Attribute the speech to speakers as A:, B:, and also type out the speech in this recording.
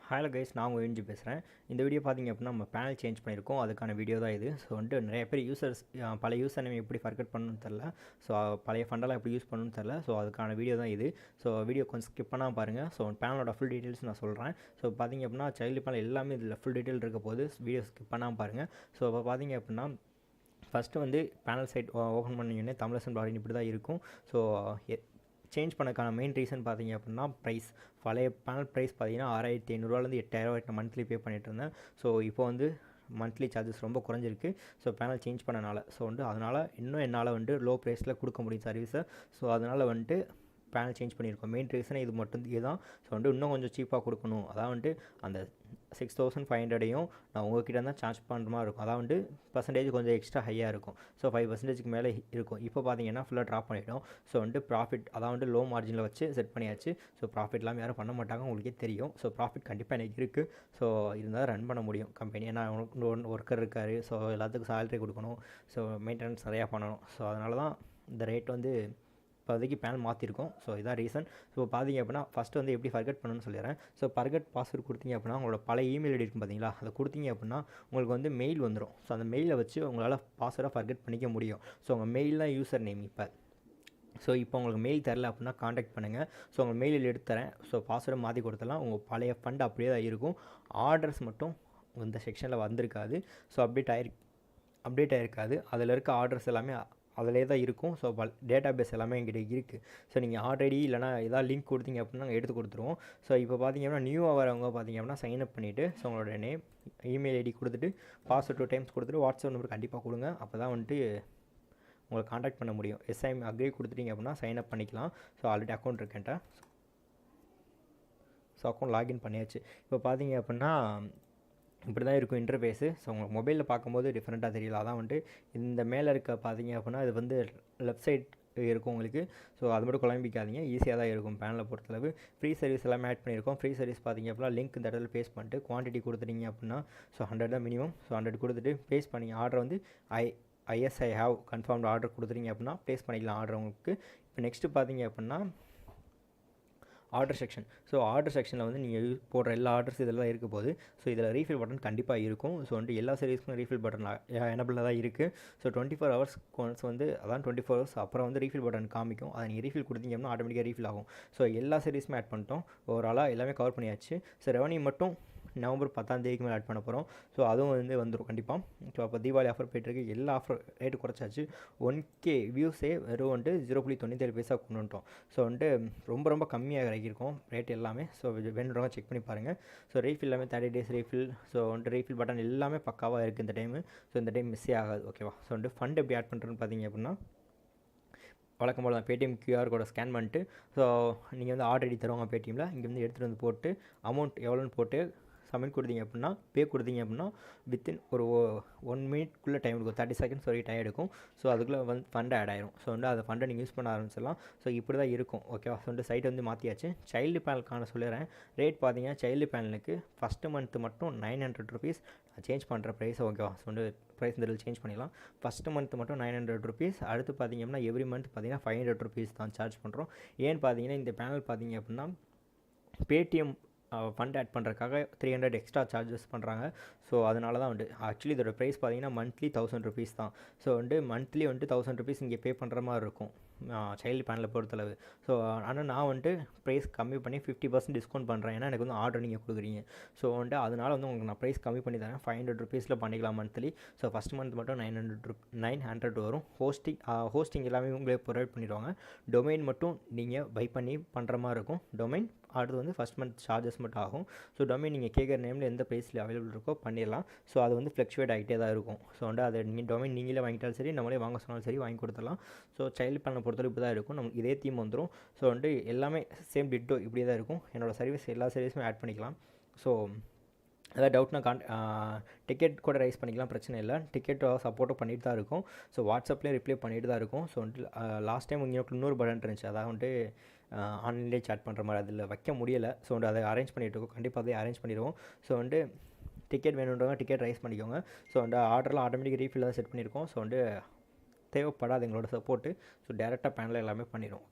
A: Hello guys, நான் உங்கள் ஏஞ்சி பேசுகிறேன். இந்த வீடியோ பார்த்திங்க அப்படின்னா நம்ம பேனல் சேஞ்ச் பண்ணியிருக்கோம். அதுக்கான வீடியோ தான் இது. ஸோ வந்துட்டு நிறைய பேர் பழைய யூசர் நேம் எப்படி ஃபர்கட் பண்ணணும்னு தெரில. ஸோ பழைய ஃபண்டெல்லாம் எப்படி யூஸ் பண்ணணும்னு தெரில. ஸோ அதுக்கான வீடியோ தான் இது. ஸோ வீடியோ கொஞ்சம் ஸ்கிப் பண்ணால் பாருங்கள். ஸோ பேனலோட ஃபுல் டீட்டெயில்ஸ் நான் சொல்கிறேன். ஸோ பார்த்திங்க அப்படின்னா சைல்டு பேனல் எல்லாமே இதில் ஃபுல் டீட்டெயில் இருக்க போது வீடியோ ஸ்கிப் பண்ணாமல் பாருங்கள். ஸோ இப்போ பார்த்திங்க அப்படின்னா ஃபஸ்ட்டு வந்து பேனல் சைட் ஓப்பன் பண்ணிங்கன்னா தமிழசன் பாடின் இப்படி தான் இருக்கும். ஸோ சேஞ்ச் பண்ணக்கான மெயின் ரீசன் பார்த்திங்க அப்படின்னா ப்ரைஸ். பழைய பேனல் ப்ரைஸ் பார்த்திங்கன்னா 6500 8,000 மந்த்லி பே பண்ணிட்டு இருந்தேன். ஸோ இப்போ வந்து மந்த்லி சார்ஜஸ் ரொம்ப குறைஞ்சிருக்கு. ஸோ பேனல் சேஞ்ச் பண்ணனால ஸோ வந்துட்டு அதனால் இன்னும் என்னால் வந்துட்டு லோ ப்ரைஸில் கொடுக்க முடியும் சர்வீஸை. ஸோ அதனால் வந்துட்டு பேனல் சேஞ்ச் பண்ணியிருக்கோம். மெயின் ரீசனே இது மட்டும் இதுதான். ஸோ வந்துட்டு இன்னும் கொஞ்சம் சீப்பாக கொடுக்கணும். அதான் வந்துட்டு அந்த 6500 நான் உங்கள்கிட்ட தான் சார்ஜ் பண்ணுற மாதிரி இருக்கும். அதான் வந்துட்டு பர்சன்டேஜ் கொஞ்சம் எக்ஸ்ட்ரா ஹையாக இருக்கும். ஸோ 5% மேலே இருக்கும். இப்போ பார்த்தீங்கன்னா ஃபுல்லாக ட்ராப் பண்ணிட்டோம். ஸோ வந்துட்டு ப்ராஃபிட் அதான் வந்துட்டு லோ மார்ஜினில் வச்சு செட் பண்ணியாச்சு. ஸோ ப்ராஃபிட்லாம் யாரும் பண்ண மாட்டாங்க, உங்களுக்கே தெரியும். ஸோ ப்ராஃபிட் கண்டிப்பாக எனக்கு இருக்குது. ஸோ இருந்தால் ரன் பண்ண முடியும் கம்பெனி. ஏன்னா ஒர்க்கர் இருக்கார். ஸோ எல்லாத்துக்கும் சேலரி கொடுக்கணும். ஸோ மெயின்டெனன்ஸ் நிறையா பண்ணணும். ஸோ அதனால தான் இந்த ரேட் வந்து இப்போதைக்கு பேனல் மாற்றிருக்கோம். ஸோ இதான் ரீசன். ஸோ பார்த்தீங்க அப்படின்னா ஃபஸ்ட்டு வந்து எப்படி ஃபர்கட் பண்ணணும்னு சொல்லிடுறேன். ஸோ ஃபர்கட் பாஸ்வேர்டு கொடுத்தீங்க அப்படின்னா உங்களோட பழைய இமெயில் ஐடி இருக்கும் பார்த்தீங்களா, அதை கொடுத்தீங்க அப்படின்னா உங்களுக்கு வந்து மெயில் வந்துடும். ஸோ அந்த மெயிலை வச்சு உங்களால் பாஸ்வேர்டாக ஃபர்கட் பண்ணிக்க முடியும். ஸோ உங்கள் மெயில் தான் யூசர் நேம் இப்போ. ஸோ இப்போ உங்களுக்கு மெயில் தரல அப்படின்னா காண்டாக்ட் பண்ணுங்கள். ஸோ உங்கள் மெயிலில் எடுத்து தரேன். ஸோ பாஸ்வேர்டை மாற்றி கொடுத்துலாம். உங்கள் பழைய ஃபண்ட் அப்படியே தான் இருக்கும். ஆர்டர்ஸ் மட்டும் இந்த செக்ஷனில் வந்திருக்காது. ஸோ அப்டேட் ஆகிருக்காது. அதில் இருக்க ஆர்டர்ஸ் எல்லாமே அதிலே தான் இருக்கும். ஸோ டேட்டா பேஸ் எல்லாமே எங்கிட்ட இருக்குது. ஸோ நீங்கள் ஆல்ரெடி இல்லைனா ஏதாவது லிங்க் கொடுத்தீங்க அப்படின்னா நாங்கள் எடுத்து கொடுத்துருவோம். ஸோ இப்போ பார்த்தீங்க அப்படின்னா நியூவாக வரவங்க பார்த்தீங்க அப்படின்னா சைன் அப் பண்ணிவிட்டு ஸோ உங்களோட நேம் இமெயில் ஐடி கொடுத்துட்டு பாஸ்வேர்ட் 2 டைம்ஸ் கொடுத்துட்டு வாட்ஸ்அப் நம்பர் கண்டிப்பாக கொடுங்க. அப்போ தான் வந்துட்டு உங்களை காண்டாக்ட் பண்ண முடியும். எஸ்ஐஎம் அக்ரி கொடுத்துட்டீங்க அப்படின்னா சைன் அப் பண்ணிக்கலாம். ஸோ ஆல்ரெடி அக்கௌண்ட் இருக்கேன்ட்ட. ஸோ அக்கௌண்ட் லாகின் பண்ணியாச்சு. இப்போ பார்த்தீங்க அப்படின்னா இப்படி தான் இருக்கும் இன்டர்ஃபேஸு. ஸோ உங்களுக்கு மொபைலில் பார்க்கும்போது டிஃப்ரெண்ட்டாக தெரியல. அதான் வந்துட்டு இந்த மேலே இருக்க பார்த்தீங்க அப்படின்னா இது வந்து லெஃப்ட் சைட் இருக்கும் உங்களுக்கு. ஸோ அது மட்டும் குழம்பிக்காதீங்க, ஈஸியாக தான் இருக்கும் பேனலை பொறுத்தளவு. ஃப்ரீ சர்வீஸ் எல்லாமே ஆட் பண்ணியிருக்கோம். ஃப்ரீ சர்வீஸ் பார்த்தீங்க அப்படின்னா லிங்க் இந்த இடத்துல பேஸ்ட் பண்ணிட்டு குவான்டிட்டி கொடுத்துட்டீங்க அப்படின்னா ஸோ 100 தான் மினிமம். ஸோ 100 கொடுத்துட்டு பேஸ்ட் பண்ணி ஆர்டர் வந்து ஐ ஹாவ் கன்ஃபார்ம்டு ஆர்டர் கொடுத்துட்டீங்க அப்படின்னா ப்ளேஸ் பண்ணிக்கலாம் ஆர்டர் உங்களுக்கு. இப்போ நெக்ஸ்ட்டு பார்த்தீங்க அப்படின்னா ஆர்டர் செக்ஷன். ஸோ ஆர்டர் செக்ஷனில் வந்து நீங்கள் போடுற எல்லா ஆர்டர்ஸ் இதெல்லாம் இருக்க போது. ஸோ இதில் ரீஃபில் பட்டன் கண்டிப்பாக இருக்கும். ஸோ வந்துட்டு எல்லா சர்வீஸ்க்கும் ரீஃபில் பட்டன் எனபிளில் தான் இருக்குது. ஸோ 24 ஹவர்ஸ் ஒன்ஸ் வந்து அதான் 24 ஹவர்ஸ் அப்புறம் வந்து ரீஃபில் பட்டன் காமிக்கும். அதை நீங்கள் ரீஃபில் கொடுத்தீங்க அப்படின்னா ஆட்டோமேட்டிக்காக ரீஃபில் ஆகும். ஸோ எல்லா சர்வீஸுமே ஆட் பண்ணிட்டோம். ஓவராலாக எல்லாமே கவர் பண்ணியாச்சு. ஸோ ரெவன்யூ மட்டும் நவம்பர் 10 மேலே ஆட் பண்ண போகிறோம். ஸோ அதுவும் வந்து வந்துடும் கண்டிப்பாக. ஸோ அப்போ தீபாவளி ஆஃபர் போய்ட்டுருக்கு. எல்லா ஆஃபர் ரேட்டு குறைச்சாச்சு. 1K வியூஸே வெறும் வந்துட்டு 0.97 பைசா கொண்டு வந்துட்டோம். ஸோ வந்துட்டு ரொம்ப கம்மியாக இறக்கியிருக்கோம் ரேட் எல்லாமே. ஸோ வேணுறவங்க செக் பண்ணி பாருங்கள். ஸோ ரீஃபில் எல்லாமே 30 days ரீஃபில். ஸோ வந்துட்டு ரீஃபில் பட்டன் எல்லாமே பக்காவாக இருக்குது இந்த டைமு. ஸோ இந்த டைம் மிஸ்ஸே ஆகாது. ஓகேவா? ஸோ வந்துட்டு ஃபண்ட் எப்படி ஆட் பண்ணுறதுன்னு பார்த்தீங்க அப்படின்னா வழக்கம் போல் தான் பேடிஎம் QR கோடை ஸ்கேன் பண்ணிட்டு ஸோ நீங்கள் வந்து ஆர்டர் ஐடி தருவாங்க பேடிஎம்மில். இங்கே வந்து எடுத்துகிட்டு வந்து போட்டு அமௌண்ட் எவ்வளோன்னு போட்டு சப்மிட் கொடுத்தீங்க அப்படின்னா பே கொடுத்தீங்க அப்படின்னா வித்தின் ஒரு 1 மினிட்குள்ளே டைம் எடுக்கும். 30 செகண்ட்ஸ் வரைக்கும் டைம் எடுக்கும். ஸோ அதுக்குள்ளே வந்து ஃபண்ட் ஆட் ஆயிரும். ஸோ வந்து அந்த ஃபண்டை நீங்கள் யூஸ் பண்ண ஆரம்பிச்சிடலாம். ஸோ இப்படி தான் இருக்கும். ஓகேவா? ஸோ வந்து சைட் வந்து மாற்றியாச்சு. சைல்டு பேனலுக்கான சொல்லிடுறேன். ரேட் பார்த்தீங்கன்னா சைல்டு பேனலுக்கு ஃபஸ்ட்டு மந்த்து மட்டும் 900 ருபீஸ் சேஞ்ச் பண்ணுற ப்ரைஸ். ஓகேவா? ஸோ வந்து ப்ரைஸ் இந்த சேஞ்ச் பண்ணிடலாம். ஃபஸ்ட்டு மந்த் மட்டும் 900 ருபீஸ். அடுத்து பார்த்தீங்க அப்படின்னா எவ்ரி மந்த் பார்த்தீங்கன்னா 500 ருபீஸ் தான் சார்ஜ் பண்ணுறோம். ஏன்னு பார்த்தீங்கன்னா இந்த பேனல் பார்த்தீங்க அப்படின்னா பேடிஎம் ஃபண்ட் ஆட் பண்ணுறதுக்காக 300 எக்ஸ்ட்ரா சார்ஜஸ் பண்ணுறாங்க. ஸோ அதனால தான் வந்துட்டு ஆக்சுவலி இதோட ப்ரைஸ் பார்த்தீங்கன்னா மந்த்லி 1000 ருபீஸ் தான். ஸோ வந்துட்டு மந்த்லி வந்துட்டு 1000 ருபீஸ் இங்கே பே பண்ணுற மாதிரி இருக்கும் சைல்டு பேனலை பொறுத்தளவு. ஸோ ஆனால் நான் வந்துட்டு ப்ரைஸ் கம்மி பண்ணி 50% டிஸ்கவுண்ட் பண்ணுறேன். ஏன்னா எனக்கு வந்து ஆர்டர் நீங்கள் கொடுக்குறீங்க. ஸோ வந்துட்டு அதனால் வந்து உங்களுக்கு நான் ப்ரைஸ் கம்மி பண்ணி தரேன். 500 ருபீஸில் பண்ணிக்கலாம் மந்த்லி. ஸோ ஃபஸ்ட் மந்த் மட்டும் 900 வரும். ஹோஸ்டிங் எல்லாமே உங்களே ப்ரொவைட் பண்ணிடுவாங்க. டொமைன் மட்டும் நீங்கள் பை பண்ணி பண்ணுற மாதிரி இருக்கும். டொமைன் அடுத்து வந்து ஃபஸ்ட் மந்த் சார்ஜஸ் மட்டும் ஆகும். ஸோ டொமைன் நீங்கள் கேட்குற நேமில் எந்த ப்ரைஸில் அவைலபிள் இருக்கோ பண்ணிடலாம். ஸோ அது வந்து ஃப்ளக்சுவேட் ஆகிட்டே தான் இருக்கும். ஸோ வந்து அதை நீங்கள் டொமைன் நீங்களே வாங்கிட்டாலும் சரி, நம்மளே வாங்க சொன்னாலும் சரி வாங்கி கொடுத்துடலாம். ஸோ சைல்டு பேனலை பொறுத்தவரை இப்படி தான் இருக்கும். நமக்கு இதே தீம் வந்துடும். ஸோ வந்து எல்லாமே சேம் டிட்டோ இப்படியே தான் இருக்கும். என்னோடய சர்வீஸ் எல்லா சர்வீஸுமே ஆட் பண்ணிக்கலாம். ஸோ ஏதாவது டவுட்னா டிக்கெட் கூட ரைஸ் பண்ணிக்கலாம், பிரச்சனை இல்லை. டிக்கெட் சப்போர்ட்டும் பண்ணிட்டு தான் இருக்கும். ஸோ வாட்ஸ்அப்லேயே ரிப்ளை பண்ணிட்டு தான் இருக்கும். ஸோ வந்துட்டு லாஸ்ட் டைம் இன்னொரு பட்டன் இருந்துச்சு. அதாவது வந்துட்டு ஆன்லைன்லேயே சேட் பண்ணுற மாதிரி அதில் வைக்க முடியலை. ஸோ வந்து அதை அரேஞ்ச் பண்ணிகிட்டு இருக்கோம். கண்டிப்பாக அதை அரேஞ்ச் பண்ணிடுவோம். ஸோ வந்து டிக்கெட் வேணுன்றவங்க டிக்கெட் ரைஸ் பண்ணிக்கோங்க. ஸோ வந்து ஆர்டர்லாம் ஆட்டோமேட்டிக் ரீஃபில் தான் செட் பண்ணியிருக்கோம். ஸோ வந்து தேவைப்படாது எங்களோட சப்போர்ட்டு. ஸோ டேரெக்டாக பேனலில் எல்லாமே பண்ணிடுவோம்.